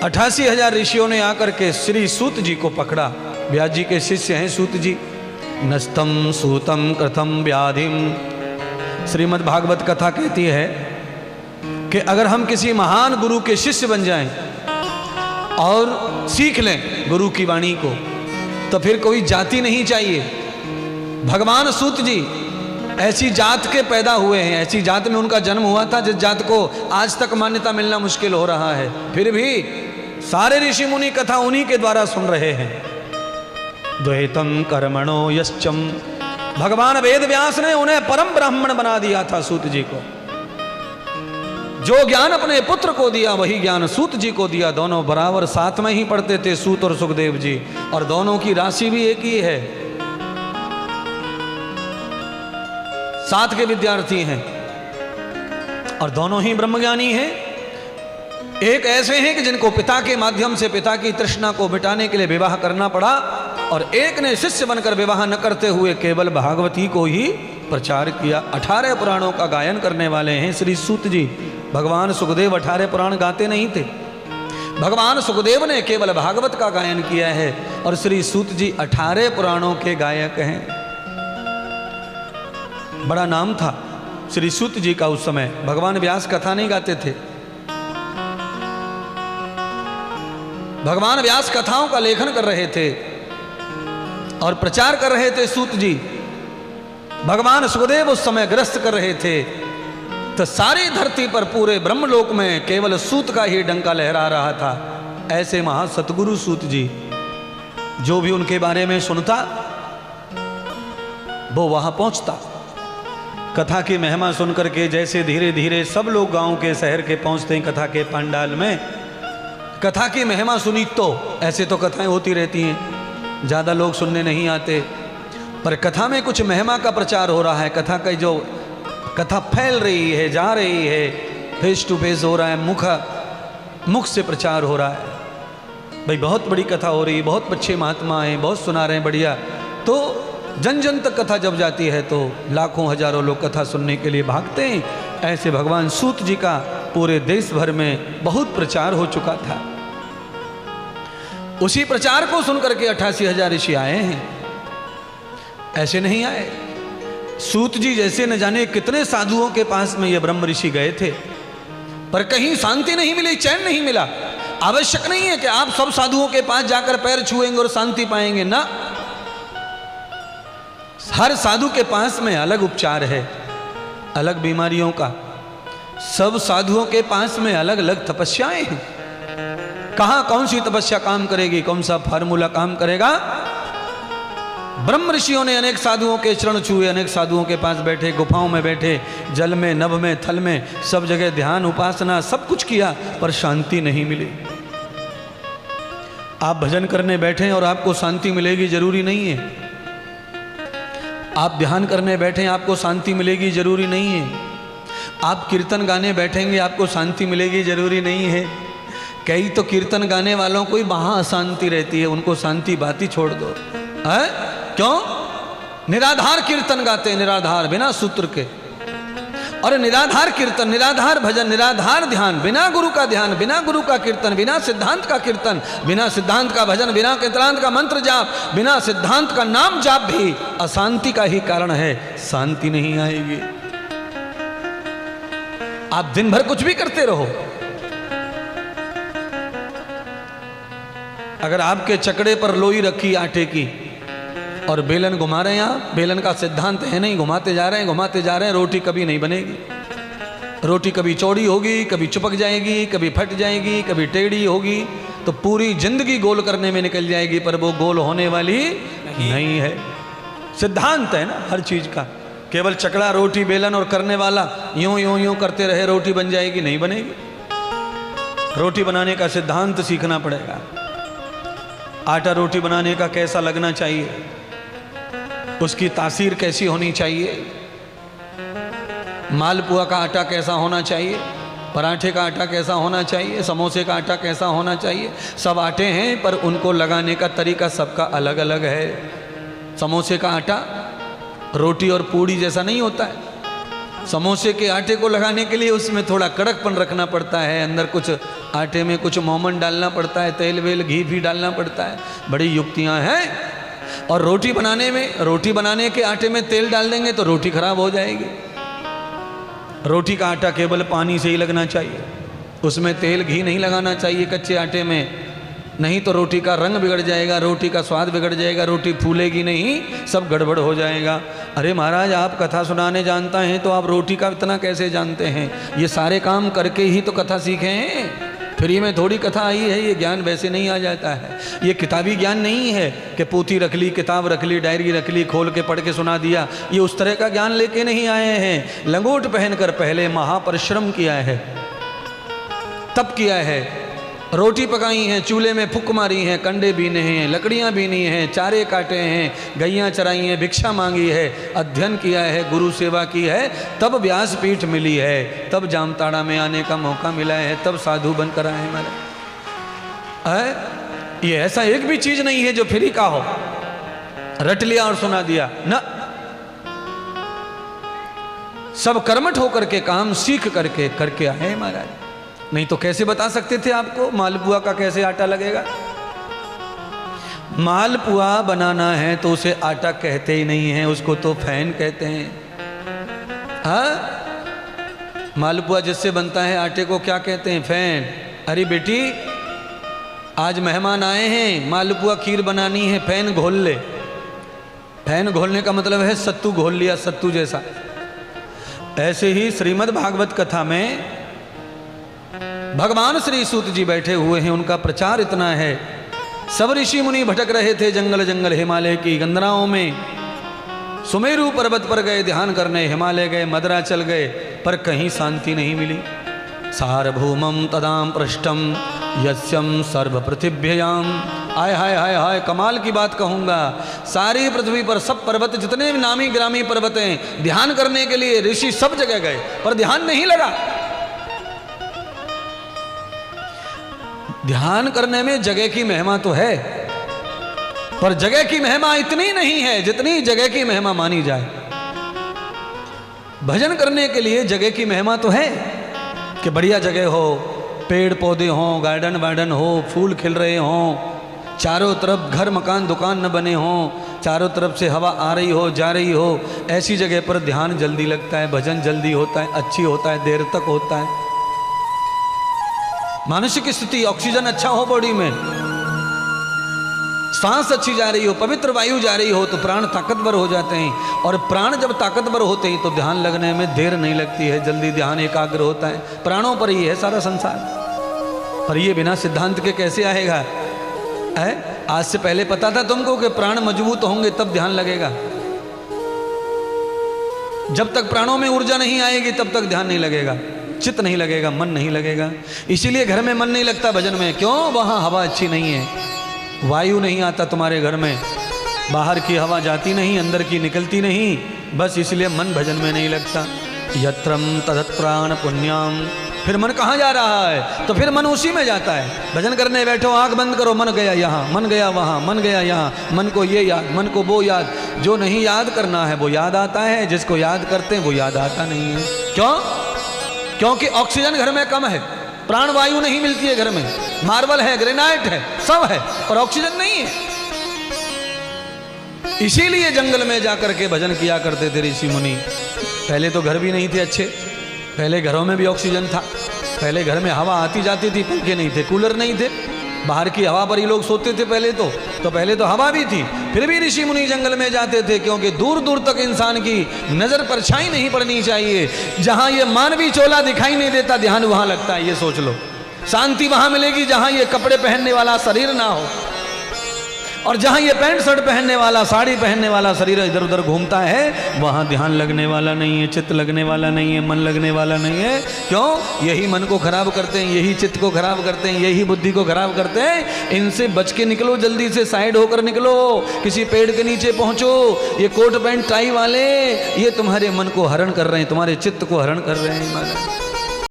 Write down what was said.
88,000 ऋषियों ने आकर के श्री सूत जी को पकड़ा। व्यास जी के शिष्य हैं सूत जी। नस्तम सूतम कृतम व्याधिम। श्रीमद् भागवत कथा कहती है कि अगर हम किसी महान गुरु के शिष्य बन जाएं और सीख लें गुरु की वाणी को, तो फिर कोई जाति नहीं चाहिए। भगवान सूत जी ऐसी जात के पैदा हुए हैं, ऐसी जात में उनका जन्म हुआ था जिस जात को आज तक मान्यता मिलना मुश्किल हो रहा है, फिर भी सारे ऋषि मुनि कथा उन्हीं के द्वारा सुन रहे हैं। द्वैतम कर्मणो यश्चम। भगवान वेद व्यास ने उन्हें परम ब्राह्मण बना दिया था सूत जी को। जो ज्ञान अपने पुत्र को दिया वही ज्ञान सूत जी को दिया। दोनों बराबर साथ में ही पढ़ते थे, सूत और सुखदेव जी, और दोनों की राशि भी एक ही है। साथ के विद्यार्थी हैं और दोनों ही ब्रह्मज्ञानी हैं। एक ऐसे हैं कि जिनको पिता के माध्यम से पिता की तृष्णा को मिटाने के लिए विवाह करना पड़ा, और एक ने शिष्य बनकर विवाह न करते हुए केवल भागवती को ही प्रचार किया। 18 पुराणों का गायन करने वाले हैं श्री सूत जी। भगवान सुखदेव 18 पुराण गाते नहीं थे। भगवान सुखदेव ने केवल भागवत का गायन किया है और श्री सूत जी 18 पुराणों के गायक हैं। बड़ा नाम था श्री सूत जी का उस समय। भगवान व्यास कथा नहीं गाते थे। भगवान व्यास कथाओं का लेखन कर रहे थे और प्रचार कर रहे थे सूत जी। भगवान सुखदेव उस समय ग्रस्त कर रहे थे, तो सारी धरती पर पूरे ब्रह्मलोक में केवल सूत का ही डंका लहरा रहा था। ऐसे महासतगुरु सूत जी, जो भी उनके बारे में सुनता वो वहां पहुंचता। कथा की महिमा सुनकर के जैसे धीरे धीरे सब लोग गांव के शहर के पहुंचते हैं कथा के पंडाल में। कथा की महिमा सुनी तो ऐसे तो कथाएं होती रहती हैं, ज़्यादा लोग सुनने नहीं आते, पर कथा में कुछ महिमा का प्रचार हो रहा है। कथा का जो कथा फैल रही है, जा रही है, फेस टू फेस हो रहा है, मुख से प्रचार हो रहा है। भाई बहुत बड़ी कथा हो रही है, बहुत अच्छे महात्मा हैं, बहुत सुना रहे हैं, बढ़िया। तो जन जन तक कथा जब जाती है तो लाखों हजारों लोग कथा सुनने के लिए भागते हैं। ऐसे भगवान सूत जी का पूरे देश भर में बहुत प्रचार हो चुका था। उसी प्रचार को सुनकर के 88,000 ऋषि आए हैं। ऐसे नहीं आए। सूत जी जैसे न जाने कितने साधुओं के पास में ये ब्रह्म ऋषि गए थे, पर कहीं शांति नहीं मिली, चैन नहीं मिला। आवश्यक नहीं है कि आप सब साधुओं के पास जाकर पैर छुएंगे और शांति पाएंगे ना। हर साधु के पास में अलग उपचार है, अलग बीमारियों का। सब साधुओं के पास में अलग अलग तपस्याएं हैं। कहां कौन सी तपस्या काम करेगी, कौन सा फार्मूला काम करेगा। ब्रह्म ऋषियों ने अनेक साधुओं के चरण छुए, अनेक साधुओं के पास बैठे, गुफाओं में बैठे, जल में, नभ में, थल में, सब जगह ध्यान, उपासना, सब कुछ किया, पर शांति नहीं मिली। आप भजन करने बैठे और आपको शांति मिलेगी जरूरी नहीं है। आप ध्यान करने बैठे आपको शांति मिलेगी जरूरी नहीं है। आप कीर्तन गाने बैठेंगे आपको शांति मिलेगी जरूरी नहीं है। कई तो कीर्तन गाने वालों को ही वहां अशांति रहती है, उनको शांति बात ही छोड़ दो। है क्यों? निराधार कीर्तन गाते हैं, निराधार, बिना सूत्र के। और निराधार कीर्तन, निराधार भजन, निराधार ध्यान, बिना गुरु का ध्यान, बिना गुरु का कीर्तन, बिना सिद्धांत का कीर्तन, बिना सिद्धांत का भजन, बिना सिद्धांत का मंत्र जाप, बिना सिद्धांत का नाम जाप भी अशांति का ही कारण है। शांति नहीं आएगी। आप दिन भर कुछ भी करते रहो, अगर आपके चकड़े पर लोई रखी आटे की और बेलन घुमा रहे हैं आप, बेलन का सिद्धांत है नहीं, घुमाते जा रहे हैं, घुमाते जा रहे हैं, रोटी कभी नहीं बनेगी। रोटी कभी चौड़ी होगी, कभी चिपक जाएगी, कभी फट जाएगी, कभी टेढ़ी होगी, तो पूरी जिंदगी गोल करने में निकल जाएगी, पर वो गोल होने वाली नहीं है। सिद्धांत है ना हर चीज का। केवल चकड़ा, रोटी, बेलन और करने वाला यूं यूं यूं करते रहे रोटी बन जाएगी, नहीं बनेगी। रोटी बनाने का सिद्धांत सीखना पड़ेगा। आटा रोटी बनाने का कैसा लगना चाहिए, उसकी तासीर कैसी होनी चाहिए, मालपुआ का आटा कैसा होना चाहिए, पराठे का आटा कैसा होना चाहिए, समोसे का आटा कैसा होना चाहिए। सब आटे हैं पर उनको लगाने का तरीका सबका अलग अलग है। समोसे का आटा रोटी और पूड़ी जैसा नहीं होता है। समोसे के आटे को लगाने के लिए उसमें थोड़ा कड़कपन रखना पड़ता है, अंदर कुछ आटे में कुछ मोमन डालना पड़ता है, तेल वेल घी भी डालना पड़ता है, बड़ी युक्तियां हैं। और रोटी बनाने के आटे में तेल डाल देंगे तो रोटी खराब हो जाएगी। रोटी का आटा केवल पानी से ही लगना चाहिए, उसमें तेल घी नहीं लगाना चाहिए कच्चे आटे में, नहीं तो रोटी का रंग बिगड़ जाएगा, रोटी का स्वाद बिगड़ जाएगा, रोटी फूलेगी नहीं, सब गड़बड़ हो जाएगा। अरे महाराज, आप कथा सुनाने जानता हैं तो आप रोटी का इतना कैसे जानते हैं? ये सारे काम करके ही तो कथा सीखे हैं, फ्री में थोड़ी कथा आई है। ये ज्ञान वैसे नहीं आ जाता है, ये किताबी ज्ञान नहीं है कि पोथी रख ली, किताब रख ली, डायरी रख ली, खोल के पढ़ के सुना दिया। ये उस तरह का ज्ञान लेके नहीं आए हैं। लंगोट पहनकर पहले महापरिश्रम किया है, तप किया है, रोटी पकाई हैं, चूल्हे में फूक मारी हैं, कंडे बीने हैं, लकड़ियाँ बीनी हैं, चारे काटे हैं, गैयाँ चराई हैं, भिक्षा मांगी है, अध्ययन किया है, गुरु सेवा की है, तब व्यासपीठ मिली है, तब जामताड़ा में आने का मौका मिला है, तब साधु बनकर आए हमारे। ये ऐसा एक भी चीज नहीं है जो फ्री का हो, रट लिया और सुना दिया ना। सब कर्मठ होकर के काम सीख करके आए महाराज। नहीं तो कैसे बता सकते थे आपको मालपुआ का कैसे आटा लगेगा? मालपुआ बनाना है तो उसे आटा कहते ही नहीं है, उसको तो फैन कहते हैं। हाँ, मालपुआ जिससे बनता है आटे को क्या कहते हैं? फैन। अरे बेटी, आज मेहमान आए हैं, मालपुआ खीर बनानी है, फैन घोल ले। फैन घोलने का मतलब है सत्तू घोल लिया, सत्तू जैसा। ऐसे ही श्रीमद् भागवत कथा में भगवान श्री सूत जी बैठे हुए हैं, उनका प्रचार इतना है। सब ऋषि मुनि भटक रहे थे जंगल जंगल हिमालय की गंदराओं में, सुमेरु पर्वत पर गए ध्यान करने, हिमालय गए, मदराचल गए, पर कहीं शांति नहीं मिली। सार्वभौमम तदाम पृष्ठम यस्यम सर्व पृथिव्याम। हाय हाय हाय हाय, कमाल की बात कहूँगा। सारी पृथ्वी पर सब पर्वत, जितने नामी ग्रामी पर्वत हैं, ध्यान करने के लिए ऋषि सब जगह गए, पर ध्यान नहीं लगा। ध्यान करने में जगह की महिमा तो है, पर जगह की महिमा इतनी नहीं है जितनी जगह की महिमा मानी जाए। भजन करने के लिए जगह की महिमा तो है कि बढ़िया जगह हो, पेड़ पौधे हो, गार्डन वार्डन हो, फूल खिल रहे हो, चारों तरफ घर मकान दुकान न बने हो, चारों तरफ से हवा आ रही हो जा रही हो, ऐसी जगह पर ध्यान जल्दी लगता है, भजन जल्दी होता है, अच्छी होता है, देर तक होता है। मानसिक स्थिति, ऑक्सीजन अच्छा हो बॉडी में, सांस अच्छी जा रही हो, पवित्र वायु जा रही हो, तो प्राण ताकतवर हो जाते हैं। और प्राण जब ताकतवर होते हैं तो ध्यान लगने में देर नहीं लगती है, जल्दी ध्यान एकाग्र होता है। प्राणों पर ही है सारा संसार। पर ये बिना सिद्धांत के कैसे आएगा? आज से पहले पता था तुमको कि प्राण मजबूत होंगे तब ध्यान लगेगा? जब तक प्राणों में ऊर्जा नहीं आएगी तब तक ध्यान नहीं लगेगा, चित्त नहीं लगेगा, मन नहीं लगेगा। इसीलिए घर में मन नहीं लगता भजन में। क्यों? वहां हवा अच्छी नहीं है, वायु नहीं आता तुम्हारे घर में, बाहर की हवा जाती नहीं, अंदर की निकलती नहीं, बस इसलिए मन भजन में नहीं लगता। यत्रम तदत् प्राण पुण्याम। फिर मन कहाँ जा रहा है? तो फिर मन उसी में जाता है। भजन करने बैठो, आंख बंद करो, मन गया यहाँ, मन गया वहाँ, मन गया यहाँ, मन को ये याद, मन को वो याद। जो नहीं याद करना है वो याद आता है, जिसको याद करते हैं वो याद आता नहीं है। क्यों? क्योंकि ऑक्सीजन घर में कम है, प्राण वायु नहीं मिलती है घर में। मार्बल है, ग्रेनाइट है, सब है, पर ऑक्सीजन नहीं है। इसीलिए जंगल में जाकर के भजन किया करते थे ऋषि मुनि। पहले तो घर भी नहीं थे अच्छे, पहले घरों में भी ऑक्सीजन था, पहले घर में हवा आती जाती थी, पंखे नहीं थे, कूलर नहीं थे, बाहर की हवा पर ही लोग सोते थे पहले तो हवा भी थी, फिर भी ऋषि मुनि जंगल में जाते थे, क्योंकि दूर दूर तक इंसान की नजर परछाई नहीं पड़नी चाहिए। जहां ये मानवी चोला दिखाई नहीं देता, ध्यान वहां लगता है। ये सोच लो, शांति वहां मिलेगी जहां ये कपड़े पहनने वाला शरीर ना हो, और जहां ये पैंट शर्ट पहनने वाला, साड़ी पहनने वाला शरीर इधर उधर घूमता है, वहां ध्यान लगने वाला नहीं है, चित्त लगने वाला नहीं है, मन लगने वाला नहीं है। क्यों? यही मन को खराब करते हैं, यही चित्त को खराब करते हैं, यही बुद्धि को खराब करते हैं। इनसे बच के निकलो, जल्दी से साइड होकर निकलो, किसी पेड़ के नीचे पहुंचो। ये कोट पैंट टाई वाले ये तुम्हारे मन को हरण कर रहे हैं, तुम्हारे चित्त को हरण कर रहे हैं।